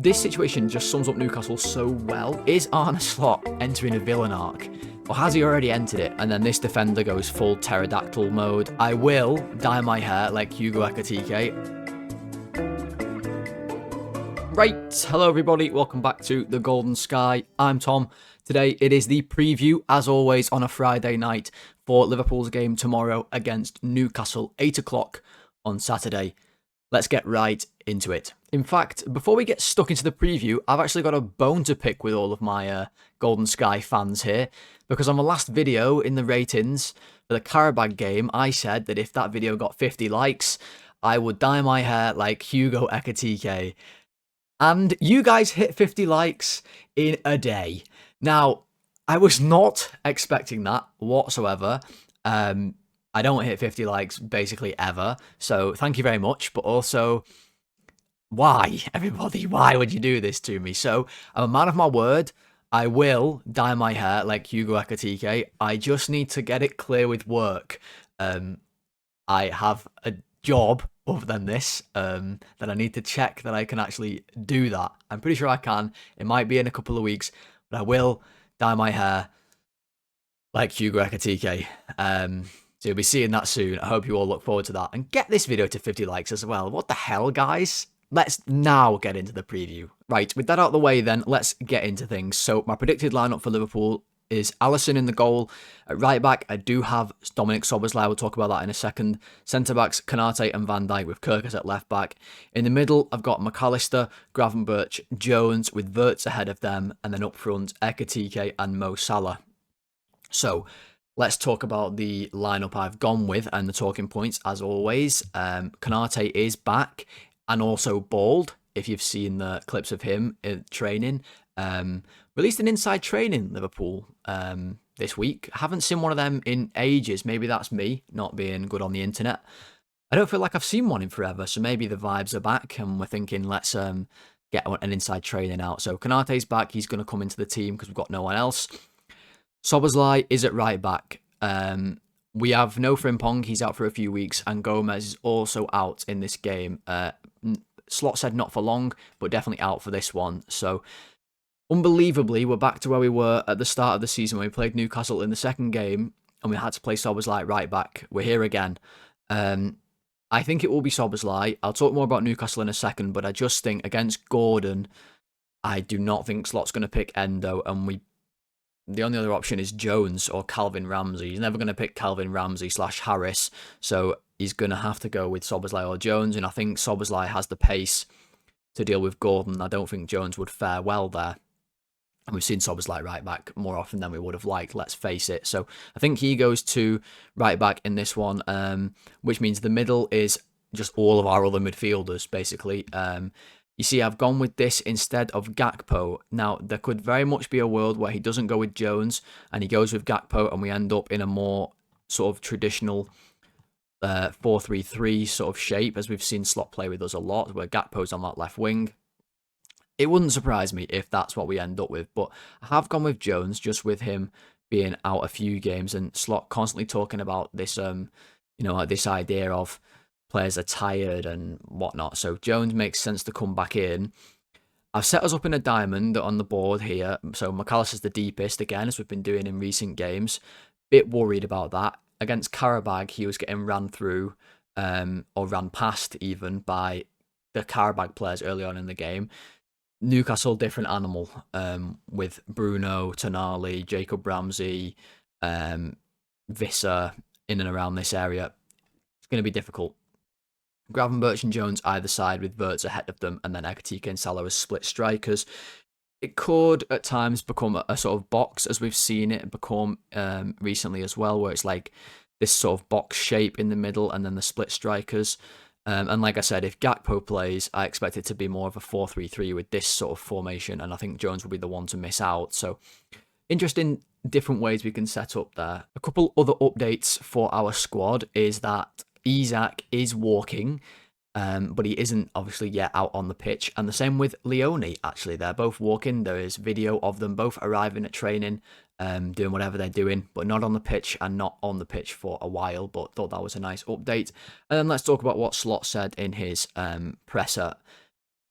This situation just sums up Newcastle so well. Is Arne Slot entering a villain arc? Or has he already entered it? And then this defender goes full pterodactyl mode. I will dye my hair like Hugo Ekitike. Right, hello everybody, welcome back to The Golden Sky. I'm Tom. Today it is the preview, as always, on a Friday night for Liverpool's game tomorrow against Newcastle, 8 o'clock on Saturday. Let's get right into it. In fact, before we get stuck into the preview, I've actually got a bone to pick with all of my Golden Sky fans here, because on the last video in the ratings for the Karabag game, I said that if that video got 50 likes, I would dye my hair like Hugo Ekitike. And you guys hit 50 likes in a day. Now, I was not expecting that whatsoever. I don't hit 50 likes basically ever, so thank you very much, but also, why, everybody? Why would you do this to me? So, I'm a man of my word. I will dye my hair like Hugo Ekitike. I just need to get it clear with work. I have a job other than this, that I need to check that I can actually do that. I'm pretty sure I can. It might be in a couple of weeks, but I will dye my hair like Hugo Ekitike. So you'll be seeing that soon. I hope you all look forward to that. And get this video to 50 likes as well. What the hell, guys? Let's now get into the preview. Right, with that out of the way then, let's get into things. So my predicted lineup for Liverpool is Alisson in the goal. At right back, I do have Dominic Szoboszlai. We'll talk about that in a second. Centre-backs, Konate and Van Dijk with Kirkus at left back. In the middle, I've got McAllister, Gravenberch, Jones with Wirtz ahead of them. And then up front, Ekitike and Mo Salah. So, let's talk about the lineup I've gone with and the talking points, as always. Konate is back and also bald, if you've seen the clips of him in training. Released an inside training, Liverpool, this week. I haven't seen one of them in ages. Maybe that's me not being good on the internet. I don't feel like I've seen one in forever, so maybe the vibes are back and we're thinking, let's get an inside training out. So Konate's back. He's going to come into the team because we've got no one else. Szoboszlai is at right back. We have no Frimpong, he's out for a few weeks, and Gomez is also out in this game. Slot said not for long, but definitely out for this one. So, unbelievably, we're back to where we were at the start of the season when we played Newcastle in the second game, and we had to play Szoboszlai right back. We're here again. I think it will be Szoboszlai. I'll talk more about Newcastle in a second, but I just think against Gordon, I do not think Slot's going to pick Endo, and the only other option is Jones or Calvin Ramsey. He's never going to pick Calvin Ramsey / Harris, so he's going to have to go with Szoboszlai or Jones, and I think Szoboszlai has the pace to deal with Gordon. I don't think Jones would fare well there. And we've seen Szoboszlai right back more often than we would have liked, let's face it. So I think he goes to right back in this one, which means the middle is just all of our other midfielders, basically. You see, I've gone with this instead of Gakpo. Now, there could very much be a world where he doesn't go with Jones and he goes with Gakpo and we end up in a more sort of traditional 4-3-3 sort of shape, as we've seen Slot play with us a lot, where Gakpo's on that left wing. It wouldn't surprise me if that's what we end up with, but I have gone with Jones, just with him being out a few games and Slot constantly talking about this, this idea of players are tired and whatnot. So Jones makes sense to come back in. I've set us up in a diamond on the board here. So McAllister's the deepest, again, as we've been doing in recent games. Bit worried about that. Against Karabag, he was getting ran through, or ran past even, by the Karabag players early on in the game. Newcastle, different animal, with Bruno, Tonali, Jacob Ramsey, Visser in and around this area. It's going to be difficult. Gravenberch and Jones either side with Wirtz ahead of them, and then Ekitike and Salah as split strikers. It could at times become a sort of box, as we've seen it become recently as well, where it's like this sort of box shape in the middle and then the split strikers. And like I said, if Gakpo plays, I expect it to be more of a 4-3-3 with this sort of formation, and I think Jones will be the one to miss out. So, interesting different ways we can set up there. A couple other updates for our squad is that Isak is walking, but he isn't obviously yet out on the pitch. And the same with Leone, actually. They're both walking. There is video of them both arriving at training, doing whatever they're doing, but not on the pitch and not on the pitch for a while. But thought that was a nice update. And then let's talk about what Slot said in his presser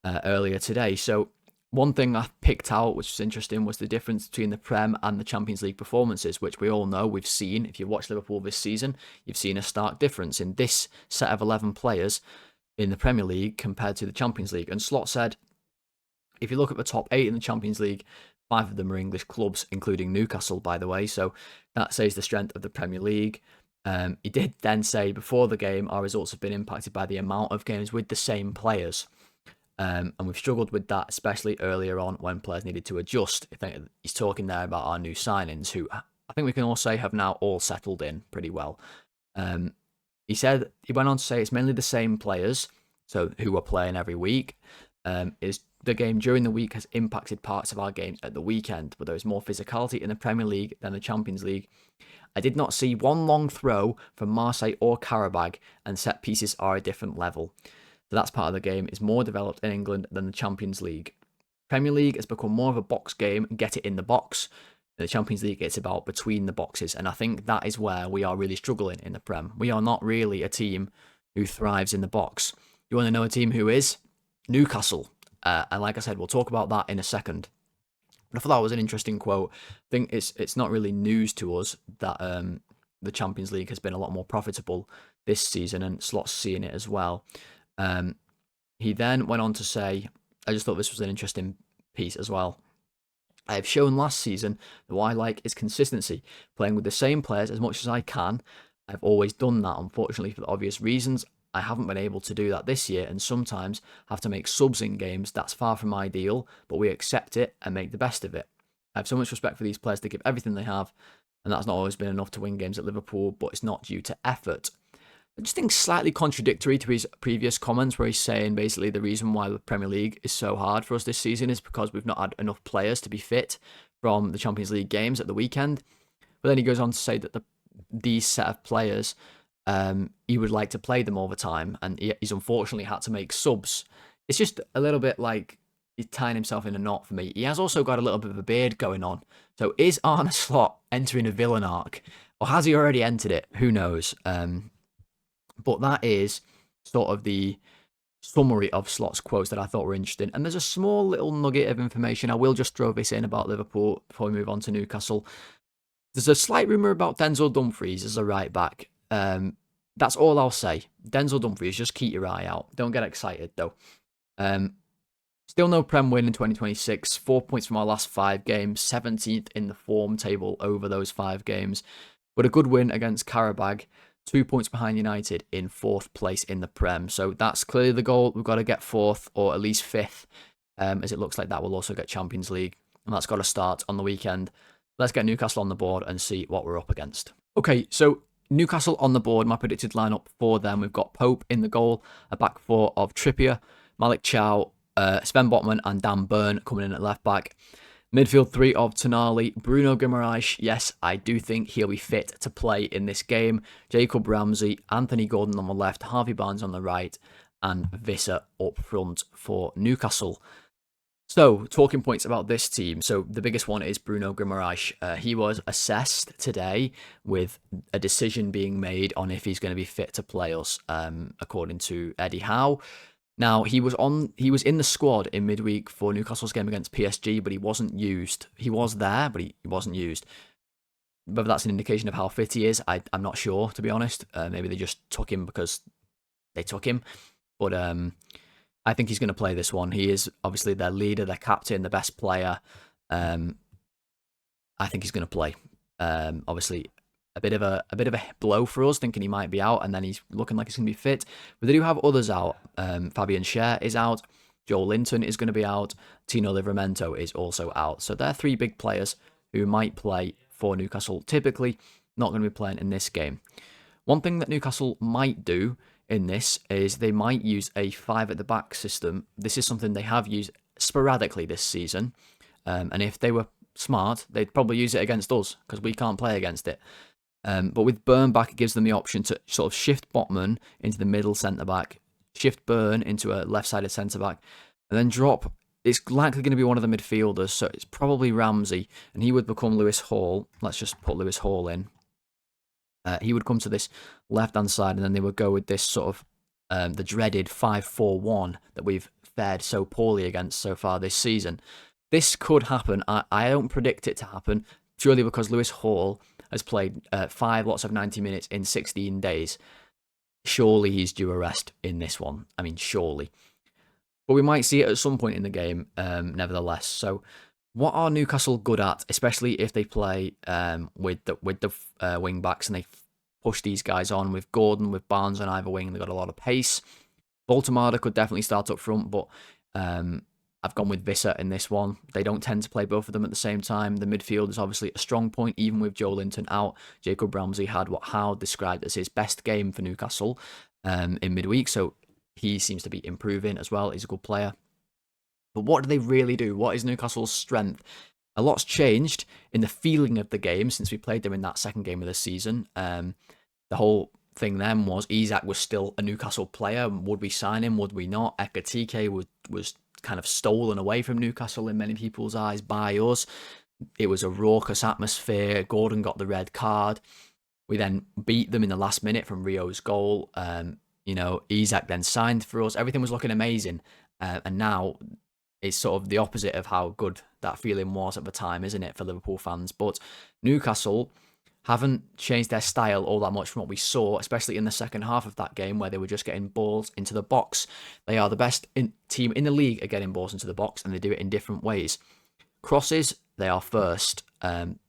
earlier today. So One thing I picked out, which was interesting, was the difference between the Prem and the Champions League performances, which we all know, we've seen. If you've watched Liverpool this season, you've seen a stark difference in this set of 11 players in the Premier League compared to the Champions League. And Slot said, if you look at the top 8 in the Champions League, 5 of them are English clubs, including Newcastle, by the way. So that says the strength of the Premier League. He did then say, before the game, our results have been impacted by the amount of games with the same players. And we've struggled with that, especially earlier on when players needed to adjust. I think he's talking there about our new signings, who I think we can all say have now all settled in pretty well. He went on to say it's mainly the same players, so who are playing every week. Is the game during the week has impacted parts of our games at the weekend, but there is more physicality in the Premier League than the Champions League. I did not see one long throw from Marseille or Karabag, and set pieces are a different level. So that's part of the game is more developed in England than the Champions League. Premier League has become more of a box game and get it in the box. The Champions League, it's about between the boxes, and I think that is where we are really struggling in the Prem. We are not really a team who thrives in the box. You want to know a team who is? Newcastle. And like I said, we'll talk about that in a second. But I thought that was an interesting quote. I think it's not really news to us that the Champions League has been a lot more profitable this season, and Slot's seeing it as well. He then went on to say, I just thought this was an interesting piece as well. I have shown last season that what I like is consistency, playing with the same players as much as I can. I've always done that, unfortunately, for the obvious reasons. I haven't been able to do that this year, and sometimes have to make subs in games. That's far from ideal, but we accept it and make the best of it. I have so much respect for these players to give everything they have, and that's not always been enough to win games at Liverpool, but it's not due to effort. I just think slightly contradictory to his previous comments, where he's saying basically the reason why the Premier League is so hard for us this season is because we've not had enough players to be fit from the Champions League games at the weekend. But then he goes on to say that these set of players, he would like to play them all the time, and he's unfortunately had to make subs. It's just a little bit like he's tying himself in a knot for me. He has also got a little bit of a beard going on. So is Arne Slot entering a villain arc, or has he already entered it? Who knows? But that is sort of the summary of Slot's quotes that I thought were interesting. And there's a small little nugget of information. I will just throw this in about Liverpool before we move on to Newcastle. There's a slight rumour about Denzel Dumfries as a right back. That's all I'll say. Denzel Dumfries, just keep your eye out. Don't get excited, though. Still no Prem win in 2026. 4 points from our last 5 games. 17th in the form table over those 5 games. But a good win against Karabag. 2 points behind United in 4th place in the Prem. So that's clearly the goal. We've got to get 4th or at least 5th, as it looks like that will also get Champions League. And that's got to start on the weekend. Let's get Newcastle on the board and see what we're up against. Okay, so Newcastle on the board. My predicted lineup for them. We've got Pope in the goal, a back 4 of Trippier, Malik Chow, Sven Botman and Dan Burn coming in at left back. Midfield 3 of Tonali, Bruno Guimaraes. Yes, I do think he'll be fit to play in this game. Jacob Ramsey, Anthony Gordon on the left, Harvey Barnes on the right, and Visser up front for Newcastle. So, talking points about this team. So, the biggest one is Bruno Guimaraes. He was assessed today with a decision being made on if he's going to be fit to play us, according to Eddie Howe. Now, he was in the squad in midweek for Newcastle's game against PSG, but he wasn't used. He was there, but he wasn't used. Whether that's an indication of how fit he is, I'm not sure, to be honest. Maybe they just took him because they took him. But I think he's going to play this one. He is obviously their leader, their captain, the best player. I think he's going to play. Obviously, a bit of a blow for us, thinking he might be out, and then he's looking like he's going to be fit. But they do have others out. Fabian Schär is out. Joel Linton is going to be out. Tino Livramento is also out. So they're 3 big players who might play for Newcastle. Typically, not going to be playing in this game. One thing that Newcastle might do in this is they might use a 5 at the back system. This is something they have used sporadically this season. And if they were smart, they'd probably use it against us because we can't play against it. But with Burn back, it gives them the option to sort of shift Botman into the middle centre-back, shift Burn into a left-sided centre-back, and then drop. It's likely going to be one of the midfielders, so it's probably Ramsey, and he would become Lewis Hall. Let's just put Lewis Hall in. He would come to this left-hand side, and then they would go with this sort of the dreaded 5-4-1 that we've fared so poorly against so far this season. This could happen. I don't predict it to happen, purely because Lewis Hall has played 5 lots of 90 minutes in 16 days. Surely he's due a rest in this one. I mean, surely. But we might see it at some point in the game, nevertheless. So, what are Newcastle good at, especially if they play with the wing backs and they push these guys on with Gordon, with Barnes on either wing? They've got a lot of pace. Baltimore could definitely start up front, but I've gone with Visser in this one. They don't tend to play both of them at the same time. The midfield is obviously a strong point, even with Joe Linton out. Jacob Ramsey had what Howard described as his best game for Newcastle in midweek, so he seems to be improving as well. He's a good player. But what do they really do? What is Newcastle's strength? A lot's changed in the feeling of the game since we played them in that second game of the season. The whole thing then was Isak was still a Newcastle player. Would we sign him? Would we not? Ekatike was kind of stolen away from Newcastle in many people's eyes by us. It was a raucous atmosphere. Gordon got the red card. We then beat them in the last minute from Rio's goal. Isak then signed for us. Everything was looking amazing. And now it's sort of the opposite of how good that feeling was at the time, isn't it, for Liverpool fans? But Newcastle haven't changed their style all that much from what we saw, especially in the second half of that game where they were just getting balls into the box. They are the best team in the league at getting balls into the box, and they do it in different ways. Crosses, they are first.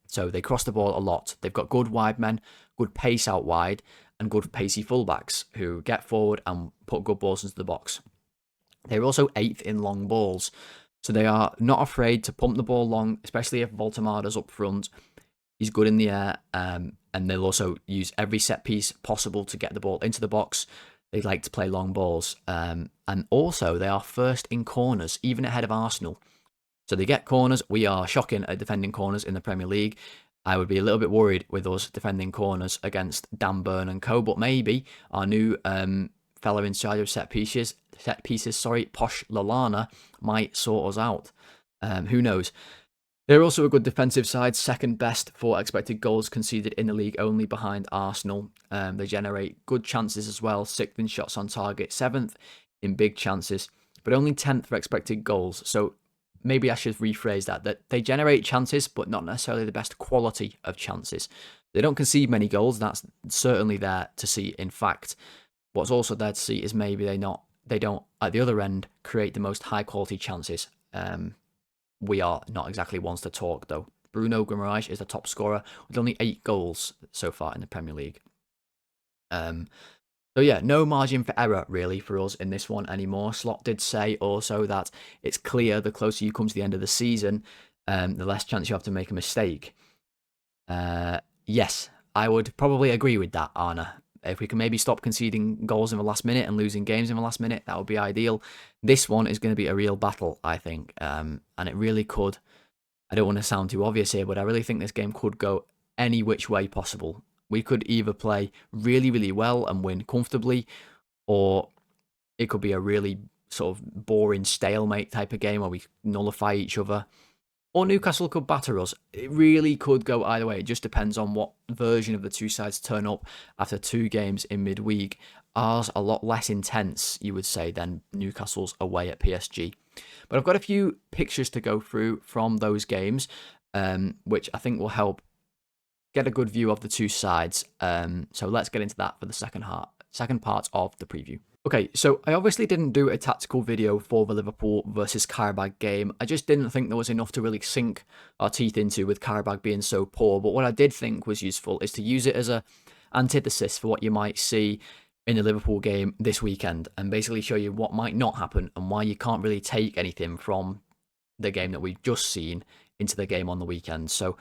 So they cross the ball a lot. They've got good wide men, good pace out wide, and good pacey fullbacks who get forward and put good balls into the box. They're also 8th in long balls. So they are not afraid to pump the ball long, especially if Voltemada's up front. He's good in the air, and they'll also use every set piece possible to get the ball into the box. They like to play long balls. And also, they are first in corners, even ahead of Arsenal. So they get corners. We are shocking at defending corners in the Premier League. I would be a little bit worried with us defending corners against Dan Burn and co. But maybe our new fella in charge of set pieces, Posh Lallana, might sort us out. Who knows? They're also a good defensive side, second best for expected goals conceded in the league, only behind Arsenal. They generate good chances as well, 6th in shots on target, 7th in big chances, but only 10th for expected goals. So maybe I should rephrase that they generate chances, but not necessarily the best quality of chances. They don't concede many goals, that's certainly there to see. In fact, what's also there to see is maybe they don't, at the other end, create the most high-quality chances. We are not exactly ones to talk, though. Bruno Guimaraes is the top scorer with only 8 goals so far in the Premier League. So yeah, no margin for error, really, for us in this one anymore. Slot did say also that it's clear the closer you come to the end of the season, the less chance you have to make a mistake. Yes, I would probably agree with that, Arna. If we can maybe stop conceding goals in the last minute and losing games in the last minute, that would be ideal. This one is going to be a real battle, I think. And it really could. I don't want to sound too obvious here, but I really think this game could go any which way possible. We could either play really, really well and win comfortably, or it could be a really sort of boring stalemate type of game where we nullify each other. Or Newcastle could batter us. It really could go either way. It just depends on what version of the two sides turn up after 2 games in midweek. Ours a lot less intense, you would say, than Newcastle's away at PSG. But I've got a few pictures to go through from those games, which I think will help get a good view of the two sides. So let's get into that for the second part of the preview. Okay, so I obviously didn't do a tactical video for the Liverpool versus Karabag game. I just didn't think there was enough to really sink our teeth into with Karabag being so poor. But what I did think was useful is to use it as a antithesis for what you might see in the Liverpool game this weekend, and basically show you what might not happen and why you can't really take anything from the game that we've just seen into the game on the weekend. So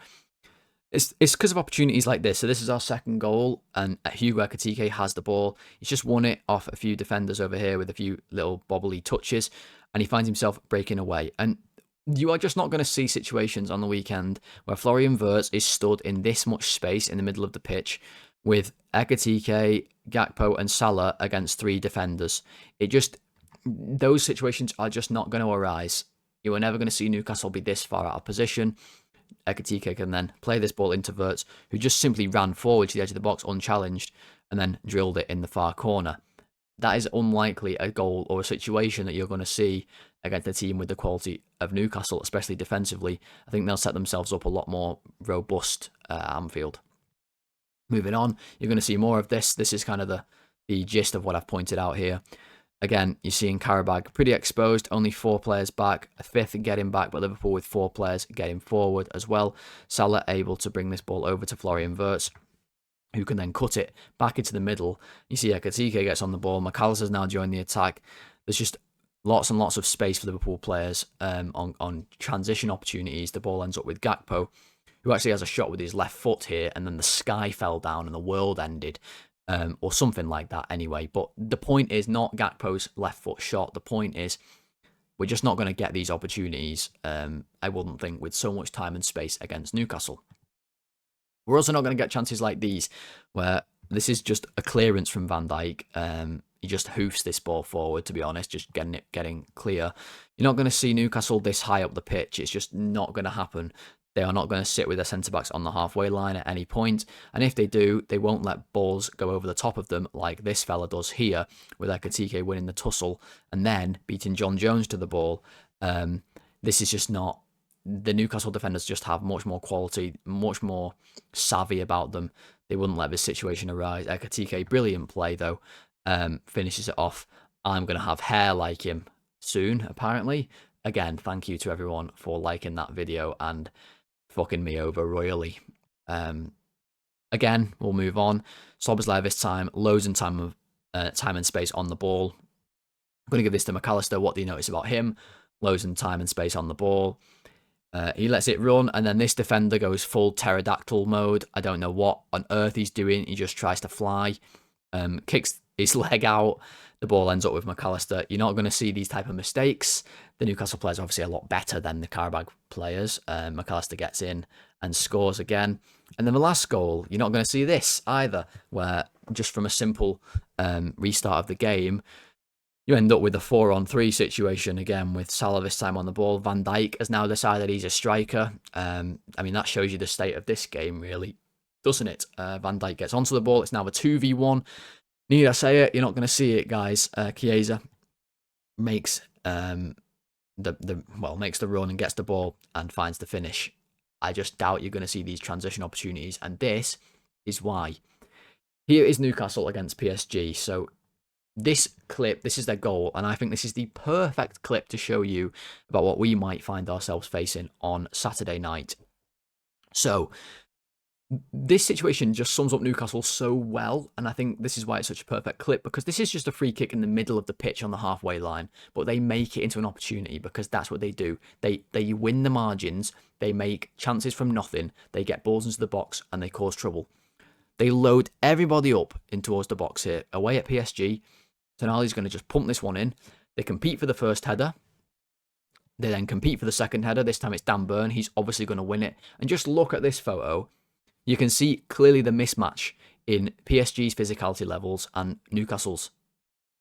it's because of opportunities like this. So this is our second goal, and Hugo Ekatike has the ball. He's just won it off a few defenders over here with a few little bobbly touches, and he finds himself breaking away. And you are just not going to see situations on the weekend where Florian Wirtz is stood in this much space in the middle of the pitch with Ekatike, Gakpo, and Salah against 3 defenders. Those situations are just not going to arise. You are never going to see Newcastle be this far out of position. Ekatike can then play this ball into Wirtz, who just simply ran forward to the edge of the box unchallenged and then drilled it in the far corner. that is unlikely a goal or a situation that you're going to see against a team with the quality of Newcastle, especially defensively. I think they'll set themselves up a lot more robust at Anfield. Moving on, you're going to see more of this. This is kind of the gist of what I've pointed out here. Again, you're seeing Qarabağ pretty exposed, only 4 players back, a fifth getting back, but Liverpool with 4 players getting forward as well. Salah able to bring this ball over to Florian Wirtz, who can then cut it back into the middle. You see Ekitike gets on the ball. McAllister's now joined the attack. There's just lots and lots of space for Liverpool players on transition opportunities. The ball ends up with Gakpo, who actually has a shot with his left foot here, and then the sky fell down and the world ended, or something like that anyway. But the point is not Gakpo's left foot shot. The point is we're just not going to get these opportunities, I wouldn't think, with so much time and space against Newcastle. We're also not going to get chances like these, where this is just a clearance from Van Dijk. He just hoofs this ball forward, to be honest, just getting clear. You're not going to see Newcastle this high up the pitch. It's just not going to happen. They are not going to sit with their centre-backs on the halfway line at any point. And if they do, they won't let balls go over the top of them like this fella does here, with Ekitike winning the tussle and then beating John Jones to the ball. This is just not... The Newcastle defenders just have much more quality, much more savvy about them. They wouldn't let this situation arise. Ekitike, brilliant play though, finishes it off. I'm going to have hair like him soon, apparently. Again, thank you to everyone for liking that video and fucking me over royally. Again, we'll move on. Szoboszlai this time, loads of time and space on the ball. I'm going to give this to McAllister. What do you notice about him? Loads of time and space on the ball. He lets it run, and then this defender goes full pterodactyl mode. I don't know what on earth he's doing. He just tries to fly, kicks his leg out. The ball ends up with McAllister. You're not going to see these type of mistakes. The Newcastle players are obviously a lot better than the Qarabağ players. McAllister gets in and scores again. And then the last goal, you're not going to see this either, where just from a simple restart of the game, you end up with a 4-on-3 situation again with Salah this time on the ball. Van Dijk has now decided he's a striker. I mean, that shows you the state of this game, really, doesn't it? Van Dijk gets onto the ball. It's now a 2v1. Need I say it? You're not going to see it, guys. Chiesa makes makes the run and gets the ball and finds the finish. I just doubt you're going to see these transition opportunities, and this is why. Here is Newcastle against PSG. So this clip, this is their goal, and I think this is the perfect clip to show you about what we might find ourselves facing on Saturday night. So this situation just sums up Newcastle so well, and I think this is why it's such a perfect clip, because this is just a free kick in the middle of the pitch on the halfway line, but they make it into an opportunity because that's what they do. They win the margins, they make chances from nothing, they get balls into the box, and they cause trouble. They load everybody up in towards the box here. Away at PSG, Tonali's going to just pump this one in. They compete for the first header. They then compete for the second header. This time it's Dan Burn. He's obviously going to win it. And just look at this photo. You can see clearly the mismatch in PSG's physicality levels and Newcastle's.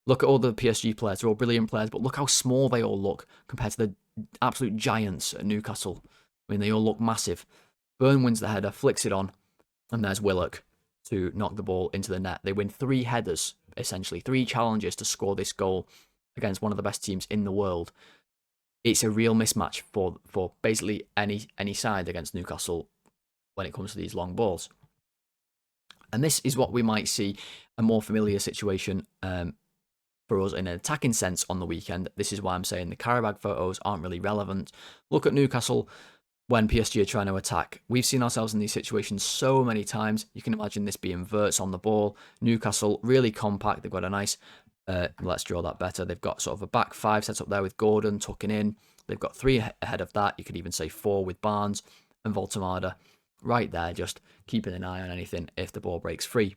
Look at all the PSG players. They're all brilliant players, but look how small they all look compared to the absolute giants at Newcastle. I mean, they all look massive. Burn wins the header, flicks it on, and there's Willock to knock the ball into the net. They win 3 headers, essentially 3 challenges to score this goal against one of the best teams in the world. It's a real mismatch for basically any side against Newcastle when it comes to these long balls. And this is what we might see a more familiar situation for us in an attacking sense on the weekend. This is why I'm saying the Qarabağ photos aren't really relevant. Look at Newcastle when PSG are trying to attack. We've seen ourselves in these situations so many times. You can imagine this being Wirtz on the ball. Newcastle, really compact. They've got a nice, let's draw that better. They've got sort of a back 5 set up there with Gordon tucking in. They've got 3 ahead of that. You could even say 4 with Barnes and Voltemada right there, just keeping an eye on anything if the ball breaks free.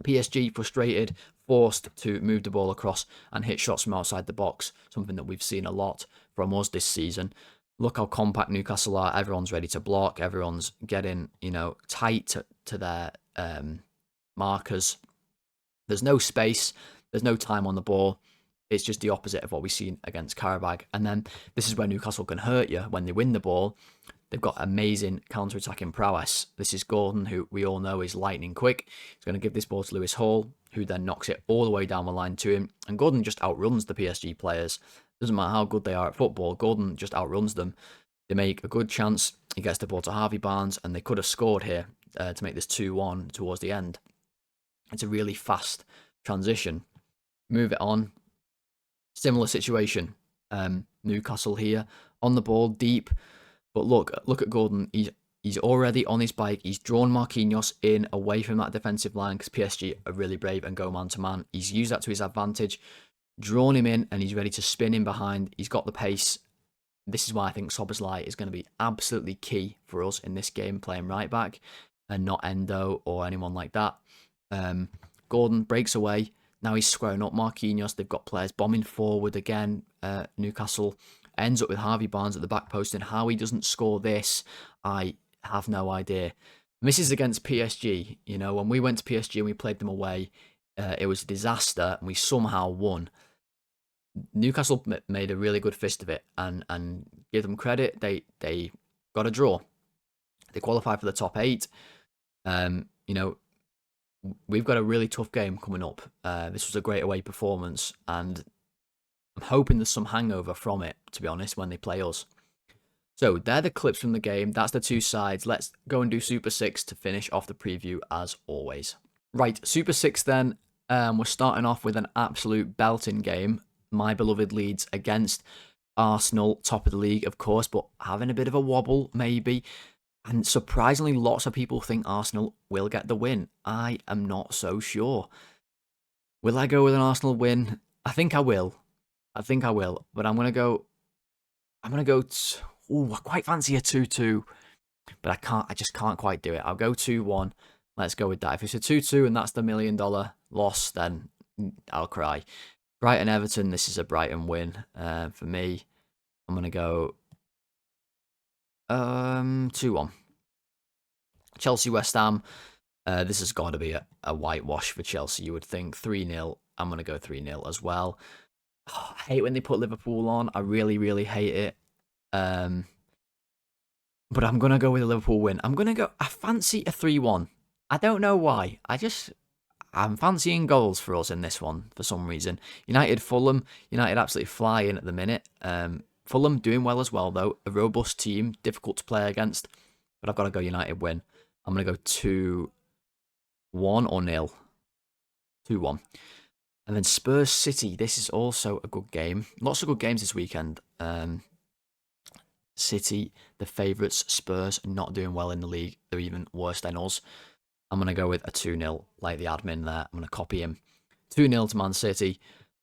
PSG frustrated, forced to move the ball across and hit shots from outside the box, something that we've seen a lot from us this season. Look how compact Newcastle are. Everyone's ready to block. Everyone's getting, tight to their markers. There's no space. There's no time on the ball. It's just the opposite of what we've seen against Qarabağ. And then this is where Newcastle can hurt you when they win the ball. They've got amazing counter-attacking prowess. This is Gordon, who we all know is lightning quick. He's going to give this ball to Lewis Hall, who then knocks it all the way down the line to him. And Gordon just outruns the PSG players. Doesn't matter how good they are at football, Gordon just outruns them. They make a good chance. He gets the ball to Harvey Barnes, and they could have scored here to make this 2-1 towards the end. It's a really fast transition. Move it on. Similar situation. Newcastle here on the ball, deep. But look at Gordon. He's already on his bike. He's drawn Marquinhos in away from that defensive line because PSG are really brave and go man to man. He's used that to his advantage, drawn him in, and he's ready to spin in behind. He's got the pace. This is why I think Szoboszlai is going to be absolutely key for us in this game, playing right back and not Endo or anyone like that. Gordon breaks away. Now he's squaring up Marquinhos. They've got players bombing forward again. Newcastle ends up with Harvey Barnes at the back post, and how he doesn't score this, I have no idea. And this is against PSG. You know, when we went to PSG and we played them away, it was a disaster, and we somehow won. Newcastle made a really good fist of it, and give them credit. They got a draw. They qualified for the top 8. You know, we've got a really tough game coming up. This was a great away performance, and I'm hoping there's some hangover from it, to be honest, when they play us. So they're the clips from the game. That's the 2 sides. Let's go and do Super 6 to finish off the preview as always. Right, Super 6 then. We're starting off with an absolute belting game. My beloved Leeds against Arsenal, top of the league, of course, but having a bit of a wobble, maybe. And surprisingly, lots of people think Arsenal will get the win. I am not so sure. Will I go with an Arsenal win? I think I will. But I'm going to go... I quite fancy a 2-2. But I just can't quite do it. I'll go 2-1. Let's go with that. If it's a 2-2 and that's the $1 million loss, then I'll cry. Brighton-Everton, this is a Brighton win for me. I'm going to go 2-1. Chelsea-West Ham, this has got to be a whitewash for Chelsea, you would think. 3-0. I'm going to go 3-0 as well. Oh, I hate when they put Liverpool on. I really, really hate it. But I'm going to go with a Liverpool win. I fancy a 3-1. I don't know why. I'm fancying goals for us in this one for some reason. Fulham. United absolutely flying at the minute. Fulham doing well as well, though. A robust team, difficult to play against. But I've got to go United win. I'm going to go 2-1 or 0. 2-1. And then Spurs City. This is also a good game. Lots of good games this weekend. City, the favourites. Spurs not doing well in the league. They're even worse than us. I'm going to go with a 2-0, like the admin there. I'm going to copy him. 2-0 to Man City.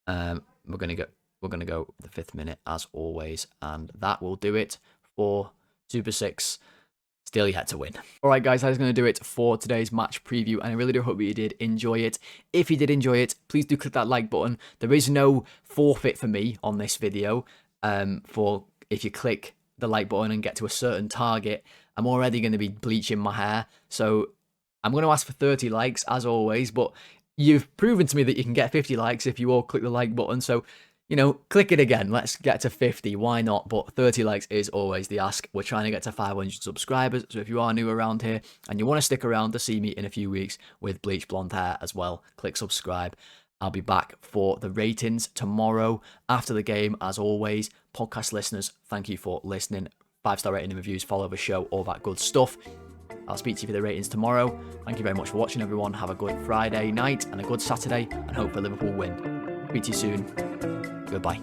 We're going to go the 5th minute as always, and that will do it for Super 6. Still yet to win. Alright guys, that is going to do it for today's match preview, and I really do hope you did enjoy it. If you did enjoy it, please do click that like button. There is no forfeit for me on this video. For if you click the like button and get to a certain target, I'm already going to be bleaching my hair, so I'm going to ask for 30 likes as always, but you've proven to me that you can get 50 likes if you all click the like button, so click it again. Let's get to 50. Why not? But 30 likes is always the ask. We're trying to get to 500 subscribers. So if you are new around here and you want to stick around to see me in a few weeks with bleach blonde hair as well, click subscribe. I'll be back for the ratings tomorrow after the game. As always, podcast listeners, thank you for listening. 5-star rating and reviews, follow the show, all that good stuff. I'll speak to you for the ratings tomorrow. Thank you very much for watching, everyone. Have a good Friday night and a good Saturday, and hope for Liverpool win. Speak to you soon. Goodbye.